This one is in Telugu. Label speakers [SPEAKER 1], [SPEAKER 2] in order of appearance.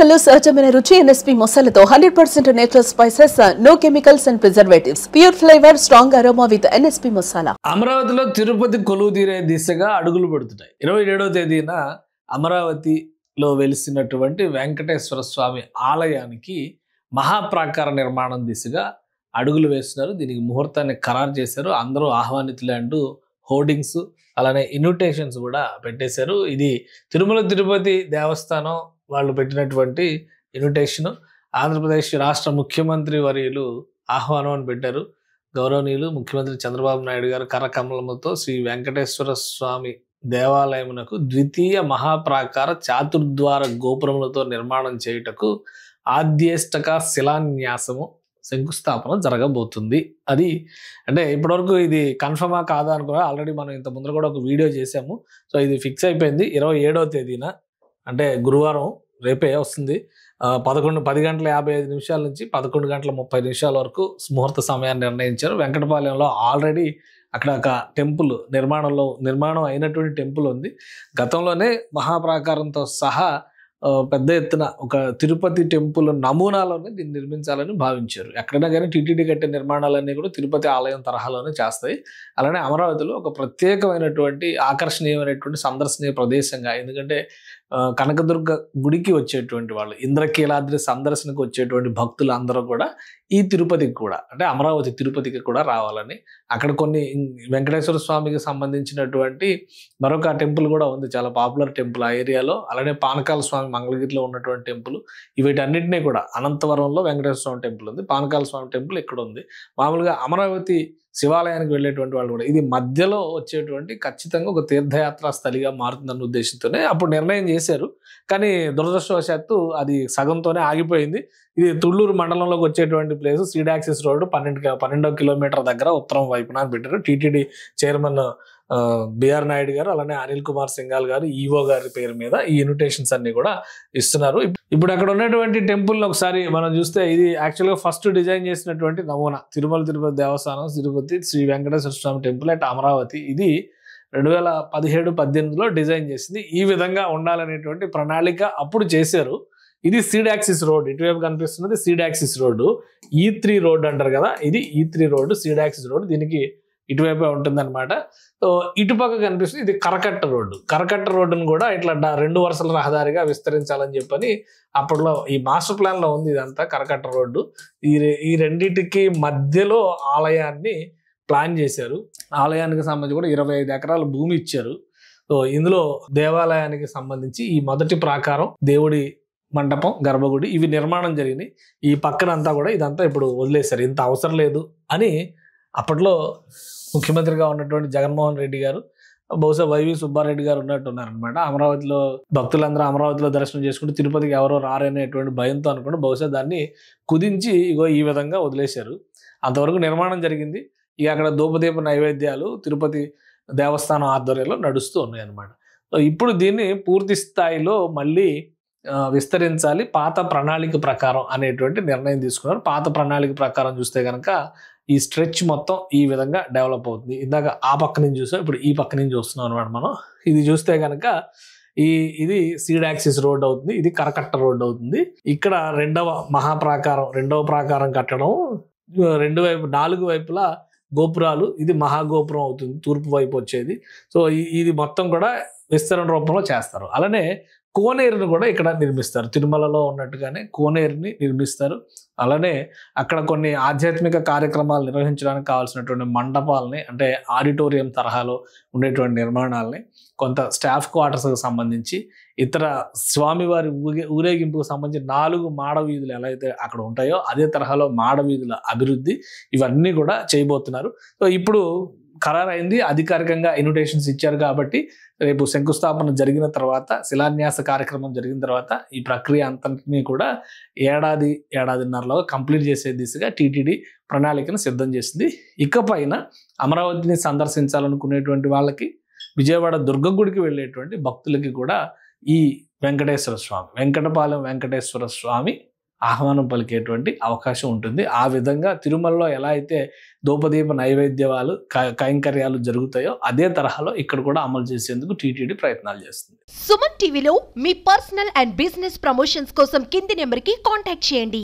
[SPEAKER 1] ఎన్నికల్లో సహజమైన రుచి ఎన్ఎస్పీ మసాలాతో 100% natural spices, no chemicals and preservatives, pure flavour, strong aroma with NSP masala.
[SPEAKER 2] అమరావతిలో తిరుపతి కొలువు తీరే దిశగా అడుగులు పడుతున్నాయి. 27వ తేదీన అమరావతిలో వెలిసినటువంటి వెంకటేశ్వర స్వామి ఆలయానికి మహాప్రాకార నిర్మాణం దిశగా అడుగులు వేస్తున్నారు. దీనికి ముహూర్తాన్ని ఖరారు చేశారు. అందరూ ఆహ్వానితులే అంటూ హోర్డింగ్స్ అలానే ఇన్విటేషన్స్ కూడా పెట్టేశారు. ఇది తిరుమల తిరుపతి దేవస్థానం వాళ్ళు పెట్టినటువంటి ఇన్విటేషను. ఆంధ్రప్రదేశ్ రాష్ట్ర ముఖ్యమంత్రి వర్యులు ఆహ్వానం అని పెట్టారు. గౌరవనీయులు ముఖ్యమంత్రి చంద్రబాబు నాయుడు గారు కరకమలముతో శ్రీ వెంకటేశ్వర స్వామి దేవాలయమునకు ద్వితీయ మహాప్రాకార చాతుర్ద్వార గోపురములతో నిర్మాణం చేయుటకు ఆద్యేష్టక శిలాన్యాసము శంకుస్థాపన జరగబోతుంది. అది అంటే ఇప్పటివరకు ఇది కన్ఫర్మా కాదా అనుకో, ఆల్రెడీ మనం ఇంత ముందర కూడా ఒక వీడియో చేసాము. సో ఇది ఫిక్స్ అయిపోయింది. 27వ తేదీన అంటే గురువారం రేపే వస్తుంది. 10 గంటల 55 నిమిషాల నుంచి 11 గంటల 30 నిమిషాల వరకు ముహూర్త సమయాన్ని నిర్ణయించారు. వెంకటపాలెంలో ఆల్రెడీ అక్కడ ఒక టెంపుల్ నిర్మాణం అయినటువంటి టెంపుల్ ఉంది. గతంలోనే మహాప్రాకారంతో సహా పెద్ద ఎత్తున ఒక తిరుపతి టెంపుల్ నమూనాలోనే దీన్ని నిర్మించాలని భావించారు. ఎక్కడైనా కానీ టీటీడీ కట్టే నిర్మాణాలన్నీ కూడా తిరుపతి ఆలయం తరహాలోనే చేస్తాయి. అలానే అమరావతిలో ఒక ప్రత్యేకమైనటువంటి ఆకర్షణీయమైనటువంటి సందర్శనీయ ప్రదేశంగా, ఎందుకంటే కనకదుర్గ గుడికి వచ్చేటువంటి వాళ్ళు, ఇంద్రకీలాద్రి సందర్శనకు వచ్చేటువంటి భక్తులు అందరూ కూడా ఈ తిరుపతికి కూడా అంటే అమరావతి తిరుపతికి కూడా రావాలని, అక్కడ కొన్ని వెంకటేశ్వర స్వామికి సంబంధించినటువంటి మరొక టెంపుల్ కూడా ఉంది, చాలా పాపులర్ టెంపుల్ ఆ ఏరియాలో. అలానే పానకాల స్వామి మంగళగిరిలో ఉన్నటువంటి టెంపుల్. వీటన్నిటినీ కూడా అనంతవరంలో వెంకటేశ్వర స్వామి టెంపుల్ ఉంది, పానకాల స్వామి టెంపుల్ ఇక్కడ ఉంది. మామూలుగా అమరావతి శివాలయానికి వెళ్ళేటువంటి వాళ్ళు కూడా ఇది మధ్యలో వచ్చేటువంటి ఖచ్చితంగా ఒక తీర్థయాత్రా స్థలిగా మారుతుందన్న ఉద్దేశంతోనే అప్పుడు నిర్ణయం చేశారు. కానీ దురదృష్టవశాత్తు అది సగంతోనే ఆగిపోయింది. ఇది తుళ్ళూరు మండలంలోకి వచ్చేటువంటి place, seed access road 12 kilometre దగ్గర ఉత్తరం వైపున పెట్టారు. టీటీడీ చైర్మన్ బిఆర్ నాయుడు గారు అలానే అనిల్ కుమార్ సింఘాల్ గారు ఈవో గారి పేరు మీద ఈ ఇన్విటేషన్స్ అన్ని కూడా ఇస్తున్నారు. ఇప్పుడు అక్కడ ఉన్నటువంటి టెంపుల్ని ఒకసారి మనం చూస్తే ఇది యాక్చువల్గా ఫస్ట్ డిజైన్ చేసినటువంటి నమూనా తిరుమల తిరుపతి దేవస్థానం తిరుపతి శ్రీ వెంకటేశ్వర స్వామి టెంపుల్ అట్ అమరావతి. ఇది 2017-18లో డిజైన్ చేసింది. ఈ విధంగా ఉండాలనేటువంటి ప్రణాళిక అప్పుడు చేశారు. ఇది సీడ్ యాక్సిస్ రోడ్, ఇటువైపు కనిపిస్తున్నది seed access road, E3 road అంటారు కదా, ఇది E3 road seed access road. దీనికి ఇటువైపే ఉంటుందన్నమాట. సో ఇటుపక్క కనిపిస్తుంది ఇది కరకట్ట రోడ్డును కూడా ఇట్లా 2 వరుసల రహదారిగా విస్తరించాలని చెప్పని అప్పట్లో ఈ మాస్టర్ ప్లాన్ లో ఉంది. ఇదంతా కరకట్ట రోడ్డు. ఈ రెండింటికి మధ్యలో ఆలయాన్ని ప్లాన్ చేశారు. ఆలయానికి సంబంధించి కూడా 25 ఎకరాల భూమి ఇచ్చారు. సో ఇందులో దేవాలయానికి సంబంధించి ఈ మొదటి ప్రాకారం, దేవుడి మండపం, గర్భగుడి ఇవి నిర్మాణం జరిగినాయి. ఈ పక్కన అంతా కూడా ఇదంతా ఇప్పుడు వదిలేశారు, ఇంత అవసరం లేదు అని అప్పట్లో ముఖ్యమంత్రిగా ఉన్నటువంటి జగన్మోహన్ రెడ్డి గారు, బహుశా వైవి సుబ్బారెడ్డి గారు ఉన్నట్టున్నారనమాట. అమరావతిలో భక్తులందరూ అమరావతిలో దర్శనం చేసుకుంటూ తిరుపతికి ఎవరో రారనేటువంటి భయంతో అనుకుంటూ బహుశా దాన్ని కుదించి ఇగో ఈ విధంగా వదిలేశారు. అంతవరకు నిర్మాణం జరిగింది. ఇక అక్కడ ధూపదీప నైవేద్యాలు తిరుపతి దేవస్థానం ఆధ్వర్యంలో నడుస్తూ ఉన్నాయి అన్నమాట. సో ఇప్పుడు దీన్ని పూర్తి స్థాయిలో మళ్ళీ విస్తరించాలి పాత ప్రణాళిక ప్రకారం అనేటువంటి నిర్ణయం తీసుకున్నారు. పాత ప్రణాళిక ప్రకారం చూస్తే కనుక ఈ స్ట్రెచ్ మొత్తం ఈ విధంగా డెవలప్ అవుతుంది. ఇందాక ఆ పక్క నుంచి చూసాం, ఇప్పుడు ఈ పక్క నుంచి చూస్తున్నాం అనమాట మనం. ఇది చూస్తే కనుక ఇది సీడ్ యాక్సిస్ రోడ్ అవుతుంది, ఇది కరకట్ట రోడ్ అవుతుంది. ఇక్కడ రెండవ ప్రాకారం కట్టడం, 4 వైపులా గోపురాలు, ఇది మహాగోపురం అవుతుంది తూర్పు వైపు వచ్చేది. సో ఇది మొత్తం కూడా విస్తరణ రూపంలో చేస్తారు. అలానే కోనేరుని కూడా ఇక్కడ నిర్మిస్తారు, తిరుమలలో ఉన్నట్టుగానే కోనేరుని నిర్మిస్తారు. అలానే అక్కడ కొన్ని ఆధ్యాత్మిక కార్యక్రమాలు నిర్వహించడానికి కావాల్సినటువంటి మండపాలని, అంటే ఆడిటోరియం తరహాలో ఉండేటువంటి నిర్మాణాలని, కొంత స్టాఫ్ క్వార్టర్స్కి సంబంధించి, ఇతర స్వామివారి ఊరేగింపుకు సంబంధించి 4 మాడ వీధులు ఎలా అయితే అక్కడ ఉంటాయో అదే తరహాలో మాడ వీధుల అభివృద్ధి ఇవన్నీ కూడా చేయబోతున్నారు. సో ఇప్పుడు ఖరారైంది, అధికారికంగా ఇన్విటేషన్స్ ఇచ్చారు కాబట్టి రేపు శంకుస్థాపన జరిగిన తర్వాత, శిలాన్యాస కార్యక్రమం జరిగిన తర్వాత ఈ ప్రక్రియ అంతటినీ కూడా ఏడాదిన్నరలో కంప్లీట్ చేసే దిశగా టీటీడీ ప్రణాళికను సిద్ధం చేసింది. ఇకపైన అమరావతిని సందర్శించాలనుకునేటువంటి వాళ్ళకి, విజయవాడ దుర్గగుడికి వెళ్ళేటువంటి భక్తులకి కూడా ఈ వెంకటేశ్వర స్వామి, వెంకటపాలెం వెంకటేశ్వర స్వామి ఆహ్వానం పలికేటువంటి అవకాశం ఉంటుంది. ఆ విధంగా తిరుమలలో ఎలా అయితే ధూపదీప నైవేద్యాలు కైంకర్యాలు జరుగుతాయో అదే తరహాలో ఇక్కడ కూడా అమలు చేసేందుకు టీటీడీ ప్రయత్నాలు చేస్తుంది.
[SPEAKER 3] సుమన్ టీవీలో మీ పర్సనల్ అండ్ బిజినెస్ ప్రమోషన్స్ కోసం కింది నెంబర్కి కాంటాక్ట్ చేయండి.